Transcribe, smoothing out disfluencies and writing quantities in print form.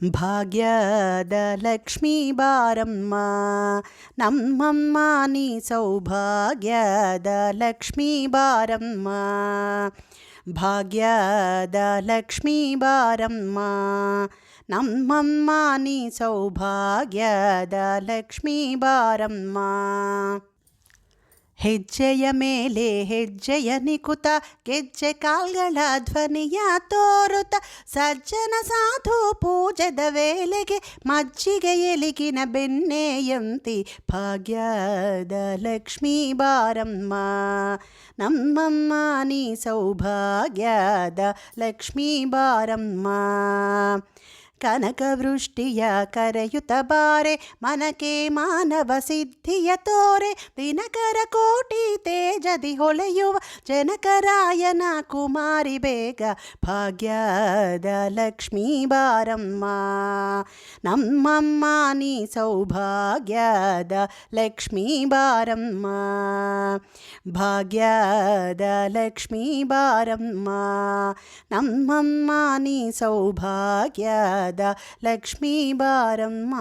ಭಾಗ್ಯದ ಲಕ್ಷ್ಮೀ ಬಾರಮ್ಮ ನಮ್ಮಮ್ಮ ನೀ ಸೌಭಾಗ್ಯದ ಲಕ್ಷ್ಮೀ ಬಾರಮ್ಮ. ಭಾಗ್ಯದ ಲಕ್ಷ್ಮೀ ಬಾರಮ್ಮ ನಮ್ಮಮ್ಮ ನೀ ಸೌಭಾಗ್ಯದ ಲಕ್ಷ್ಮೀ ಬಾರಮ್ಮ. ಹೆಜ್ಜೆಯ ಮೇಲೆ ಹೆಜ್ಜೆಯ ನಿಕುತ ಗೆಜ್ಜೆ ಕಾಲ್ಗಳ ಧ್ವನಿಯ ತೋರುತ್ತ ಸಜ್ಜನ ಸಾಧು ಪೂಜದ ವೇಳೆಗೆ ಮಜ್ಜಿಗೆ ಎಲಿಗಿನ ಬೆಣ್ಣೆಯಂತಿ ಭಾಗ್ಯದ ಲಕ್ಷ್ಮೀ ಬಾರಮ್ಮ ನಮ್ಮಮ್ಮ ನೀ ಸೌಭಾಗ್ಯದ ಲಕ್ಷ್ಮೀ ಬಾರಮ್ಮ. ಕನಕವೃಷ್ಟಿಯ ಕರೆಯುತ್ತ ಬಾರೆ ಮನಕೆ ಮಾನವ ಸಿದ್ಧಿಯ ತೋರೆ ದಿನಕರ ಕೋಟಿ ತೇಜದಿ ಹೊಳೆಯುವ ಜನಕರಾಯನ ಕುಮಾರಿ ಬೇಗ ಭಾಗ್ಯದ ಲಕ್ಷ್ಮೀ ಬಾರಮ್ಮ ನಮ್ಮಮ್ಮ ನೀ ಸೌಭಾಗ್ಯದ ಲಕ್ಷ್ಮೀ ಬಾರಮ್ಮ. ಭಾಗ್ಯದ ಲಕ್ಷ್ಮೀ ಬಾರಮ್ಮ ನಮ್ಮಮ್ಮ ನೀ ಸೌಭಾಗ್ಯದ ಲಕ್ಷ್ಮೀ ಬಾರಮ್ಮ.